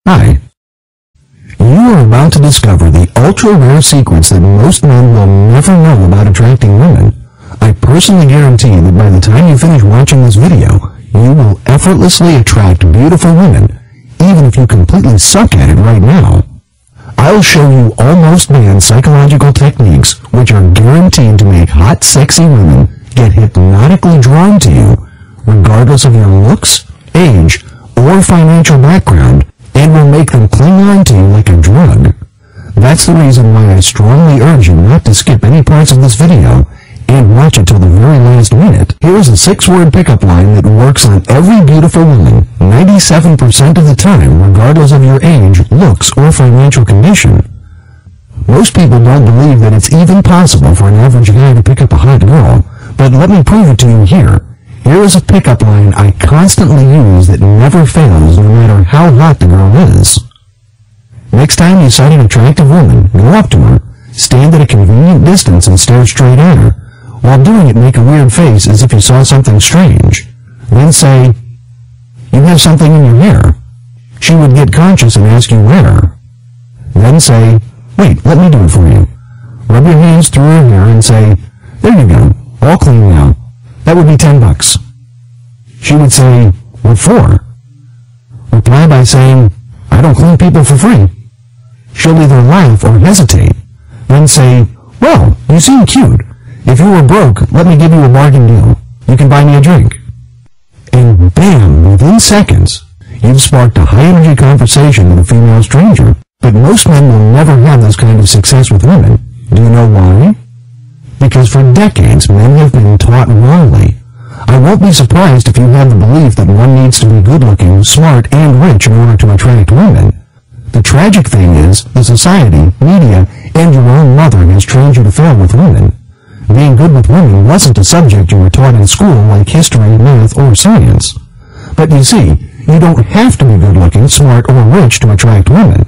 Hi. You are about to discover the ultra-rare secrets that most men will never know about attracting women. I personally guarantee that by the time you finish watching this video, you will effortlessly attract beautiful women, even if you completely suck at it right now. I'll show you almost banned psychological techniques which are guaranteed to make hot, sexy women get hypnotically drawn to you, regardless of your looks, age, or financial background, and will make them cling on to you like a drug. That's the reason why I strongly urge you not to skip any parts of this video and watch it till the very last minute. Here's a 6-word pickup line that works on every beautiful woman 97% of the time, regardless of your age, looks, or financial condition. Most people don't believe that it's even possible for an average guy to pick up a hot girl, but let me prove it to you here. Here is a pickup line I constantly use that never fails no matter how hot the girl is. Next time you sight an attractive woman, go up to her, stand at a convenient distance and stare straight at her. While doing it, make a weird face as if you saw something strange. Then say, "You have something in your hair." She would get conscious and ask you where. Then say, "Wait, let me do it for you." Rub your hands through her hair and say, "There you go, all clean now. That would be $10. She would say, "What for?" Reply by saying, "I don't clean people for free." She'll either laugh or hesitate. Then say, "Well, you seem cute. If you were broke, let me give you a bargain deal. You can buy me a drink." And bam, within seconds, you've sparked a high-energy conversation with a female stranger. But most men will never have this kind of success with women. Do you know why? Because for decades, men have been taught wrongly. I won't be surprised if you have the belief that one needs to be good-looking, smart, and rich in order to attract women. The tragic thing is, the society, media, and your own mother has trained you to fail with women. Being good with women wasn't a subject you were taught in school like history, math, or science. But you see, you don't have to be good-looking, smart, or rich to attract women.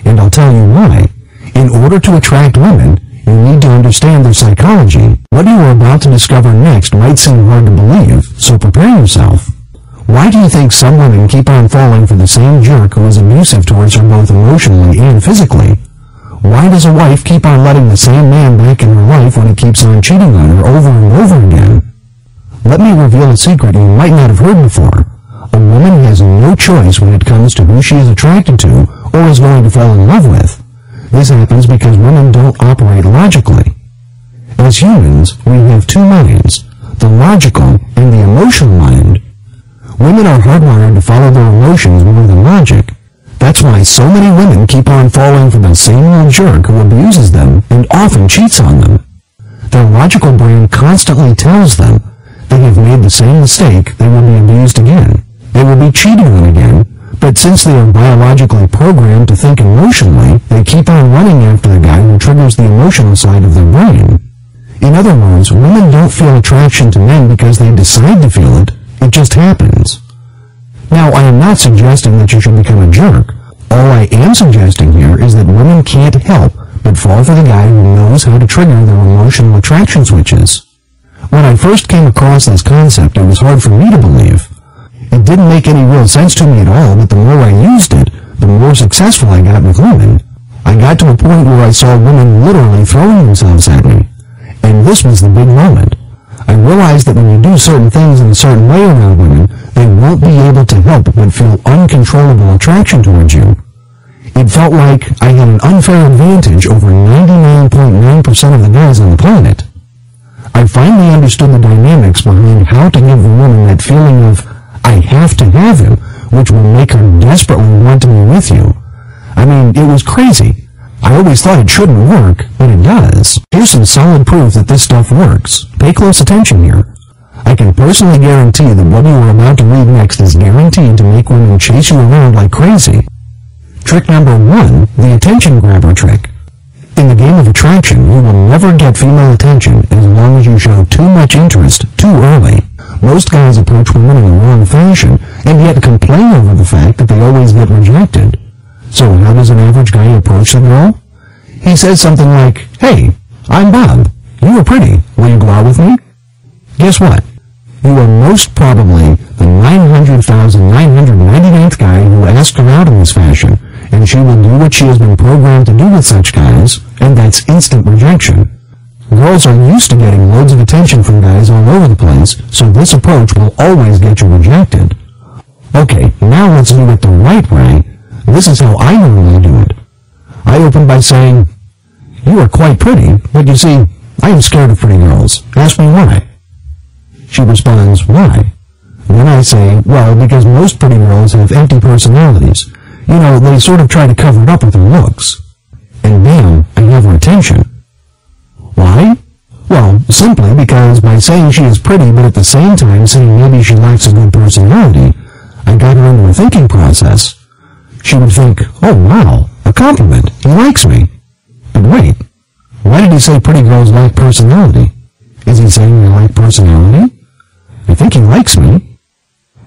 And I'll tell you why. In order to attract women, you need to understand their psychology. What you are about to discover next might seem hard to believe, so prepare yourself. Why do you think some women keep on falling for the same jerk who is abusive towards her both emotionally and physically? Why does a wife keep on letting the same man back in her life when he keeps on cheating on her over and over again? Let me reveal a secret you might not have heard before. A woman has no choice when it comes to who she is attracted to or is going to fall in love with. This happens because women don't operate logically. As humans, we have two minds, the logical and the emotional mind. Women are hardwired to follow their emotions more than logic. That's why so many women keep on falling for the same old jerk who abuses them and often cheats on them. Their logical brain constantly tells them they have made the same mistake, they will be abused again. They will be cheated on again. But since they are biologically programmed to think emotionally, they keep on running after the guy who triggers the emotional side of their brain. In other words, women don't feel attraction to men because they decide to feel it. It just happens. Now, I am not suggesting that you should become a jerk. All I am suggesting here is that women can't help but fall for the guy who knows how to trigger their emotional attraction switches. When I first came across this concept, it was hard for me to believe. It didn't make any real sense to me at all, but the more I used it, the more successful I got with women. I got to a point where I saw women literally throwing themselves at me. And this was the big moment. I realized that when you do certain things in a certain way around women, they won't be able to help but feel uncontrollable attraction towards you. It felt like I had an unfair advantage over 99.9% of the guys on the planet. I finally understood the dynamics behind how to give the woman that feeling of, I have to have him, which will make her desperately want to be with you. I mean, it was crazy. I always thought it shouldn't work, but it does. Here's some solid proof that this stuff works. Pay close attention here. I can personally guarantee that what you are about to read next is guaranteed to make women chase you around like crazy. Trick number 1, the attention grabber trick. In the game of attraction, you will never get female attention as long as you show too much interest too early. Most guys approach women in the wrong fashion, and yet complain over the fact that they always get rejected. So how does an average guy approach the girl? He says something like, "Hey, I'm Bob. You are pretty. Will you go out with me?" Guess what? You are most probably the 900,999th guy who asked her out in this fashion, and she will do what she has been programmed to do with such guys, and that's instant rejection. Girls are used to getting loads of attention from guys all over the place, so this approach will always get you rejected. Okay, now let's do it the right way. This is how I normally do it. I open by saying, "You are quite pretty, but you see, I am scared of pretty girls. Ask me why." She responds, "Why?" Then I say, "Well, because most pretty girls have empty personalities. You know, they sort of try to cover it up with their looks." And bam, I have her attention. Why? Well, simply because by saying she is pretty but at the same time saying maybe she lacks a good personality, I got her into a thinking process. She would think, "Oh wow, a compliment, he likes me." But wait, why did he say pretty girls lack personality? Is he saying I lack personality? I think he likes me.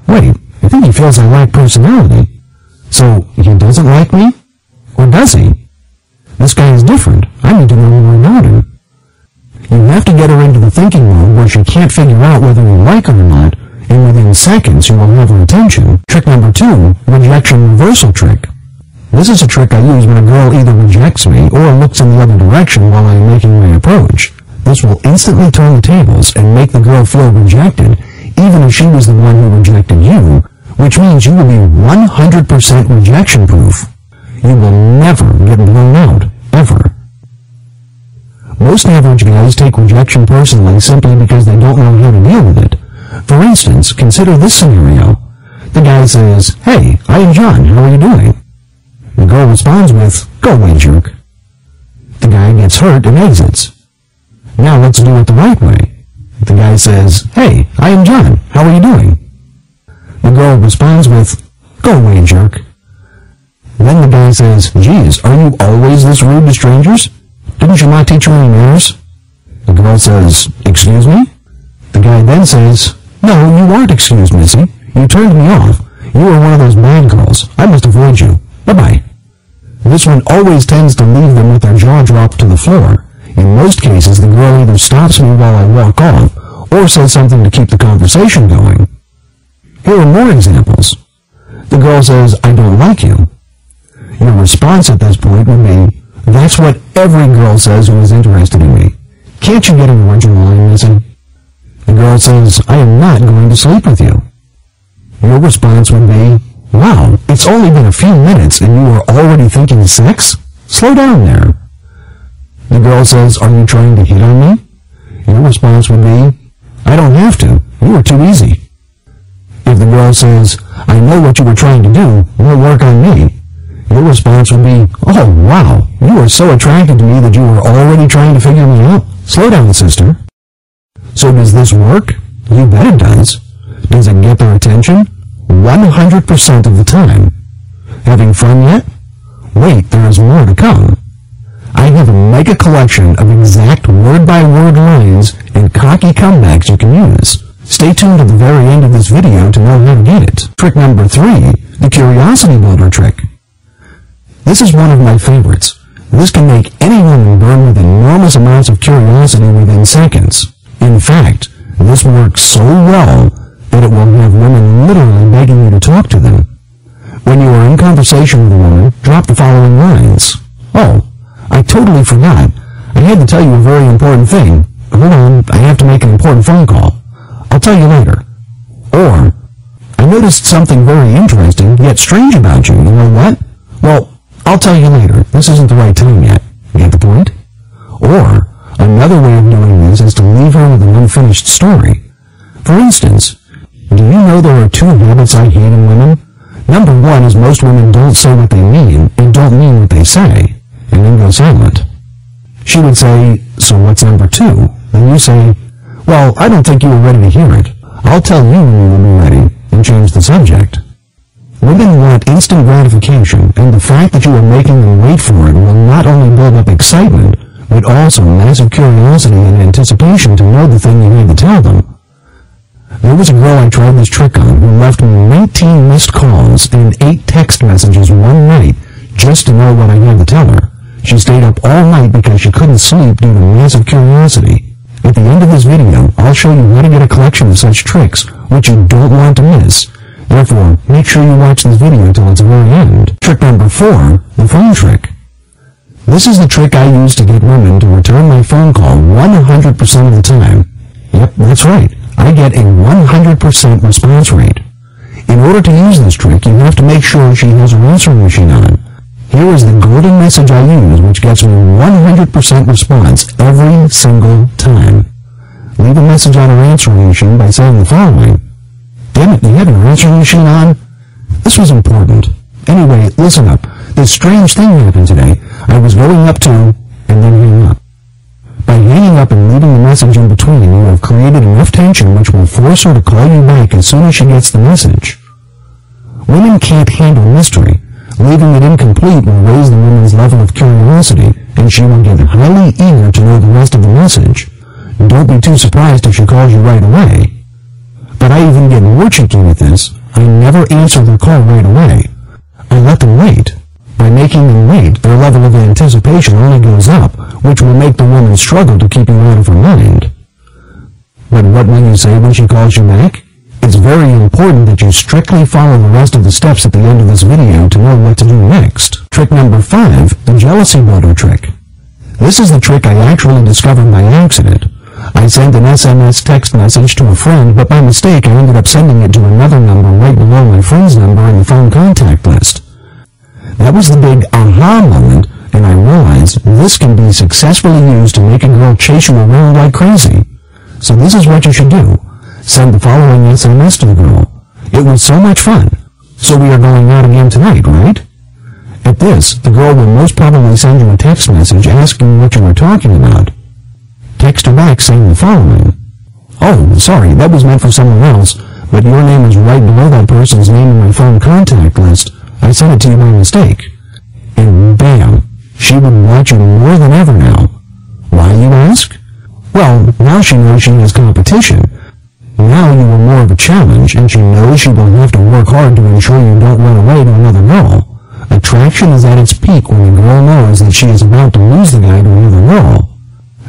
Wait, I think he feels I lack personality. So he doesn't like me? Or does he? This guy is different. I need to know more about him. You have to get her into the thinking mode where she can't figure out whether you like her or not, and within seconds you will have her attention. Trick number 2, rejection reversal trick. This is a trick I use when a girl either rejects me or looks in the other direction while I am making my approach. This will instantly turn the tables and make the girl feel rejected, even if she was the one who rejected you, which means you will be 100% rejection proof. You will never get blown out, ever. Most average guys take rejection personally simply because they don't know how to deal with it. For instance, consider this scenario. The guy says, "Hey, I am John, how are you doing?" The girl responds with, "Go away, jerk." The guy gets hurt and exits. Now let's do it the right way. The guy says, "Hey, I am John, how are you doing?" The girl responds with, "Go away, jerk." Then the guy says, "Geez, are you always this rude to strangers? Didn't your mom teach you any manners?" The girl says, "Excuse me?" The guy then says, "No, you aren't excused, missy. You turned me off. You are one of those bad girls. I must avoid you. Bye-bye." This one always tends to leave them with their jaw dropped to the floor. In most cases, the girl either stops me while I walk off, or says something to keep the conversation going. Here are more examples. The girl says, "I don't like you." Your response at this point would be, "That's what every girl says who is interested in me. Can't you get an original line missing?" The girl says, "I am not going to sleep with you." Your response would be, "Wow, it's only been a few minutes and you are already thinking sex? Slow down there." The girl says, "Are you trying to hit on me?" Your response would be, "I don't have to. You are too easy." If the girl says, "I know what you were trying to do, won't work on me," your response would be, "Oh wow, you are so attracted to me that you are already trying to figure me out. Slow down, sister." So does this work? You bet it does. Does it get their attention? 100% of the time. Having fun yet? Wait, there is more to come. I have a mega collection of exact word-by-word lines and cocky comebacks you can use. Stay tuned to the very end of this video to know how to get it. Trick number 3, the curiosity builder trick. This is one of my favorites. This can make any woman burn with enormous amounts of curiosity within seconds. In fact, this works so well that it will have women literally begging you to talk to them. When you are in conversation with a woman, drop the following lines. "Oh, I totally forgot. I had to tell you a very important thing. Hold on, I have to make an important phone call. I'll tell you later." Or, "I noticed something very interesting yet strange about you. You know what? Well, I'll tell you later. This isn't the right time yet." Get the point? Or, another way of doing this is to leave her with an unfinished story. For instance, do you know there are 2 habits I hate in women? Number 1 is most women don't say what they mean and don't mean what they say, and then go silent. She would say, "So what's number 2? Then you say, "Well, I don't think you were ready to hear it. I'll tell you when you will be ready," and change the subject. Women want instant gratification, and the fact that you are making them wait for it will not only build up excitement, but also massive curiosity and anticipation to know the thing you need to tell them. There was a girl I tried this trick on who left me 19 missed calls and 8 text messages one night just to know what I had to tell her. She stayed up all night because she couldn't sleep due to massive curiosity. At the end of this video, I'll show you how to get a collection of such tricks, which you don't want to miss. Therefore, make sure you watch this video till its very end. Trick number 4, the phone trick. This is the trick I use to get women to return my phone call 100% of the time. Yep, that's right. I get a 100% response rate. In order to use this trick, you have to make sure she has her answering machine on. Here is the golden message I use, which gets me 100% response every single time. Leave a message on her answering machine by saying the following: "Damn it, you have your answering machine on?" This was important. Anyway, listen up. This strange thing happened today. I was going up to, and then hang up. By hanging up and leaving the message in between, you have created enough tension which will force her to call you back as soon as she gets the message. Women can't handle mystery. Leaving it incomplete will raise the woman's level of curiosity, and she will get highly eager to know the rest of the message. Don't be too surprised if she calls you right away. But I even get more cheeky with this. I never answer their call right away. I let them wait. By making them wait, their level of anticipation only goes up, which will make the woman struggle to keep you out of her mind. But what will you say when she calls you back? It's very important that you strictly follow the rest of the steps at the end of this video to know what to do next. Trick number 5, the jealousy builder trick. This is the trick I actually discovered by accident. I sent an SMS text message to a friend, but by mistake I ended up sending it to another number right below my friend's number in the phone contact list. That was the big aha moment, and I realized this can be successfully used to make a girl chase you around like crazy. So this is what you should do. Send the following SMS to the girl: "It was so much fun. So we are going out again tonight, right?" At this, the girl will most probably send you a text message asking what you were talking about. Text her back saying the following: "Oh, sorry, that was meant for someone else, but your name is right below that person's name in my phone contact list. I sent it to you by mistake." And bam, she would want you more than ever now. Why, you ask? Well, now she knows she has competition. Now you are more of a challenge, and she knows she will have to work hard to ensure you don't run away to another girl. Attraction is at its peak when the girl knows that she is about to lose the guy to another girl.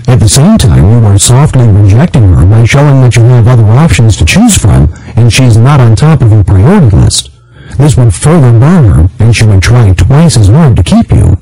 At the same time, you are softly rejecting her by showing that you have other options to choose from, and she is not on top of your priority list. This would further burn her, and she would try twice as hard to keep you.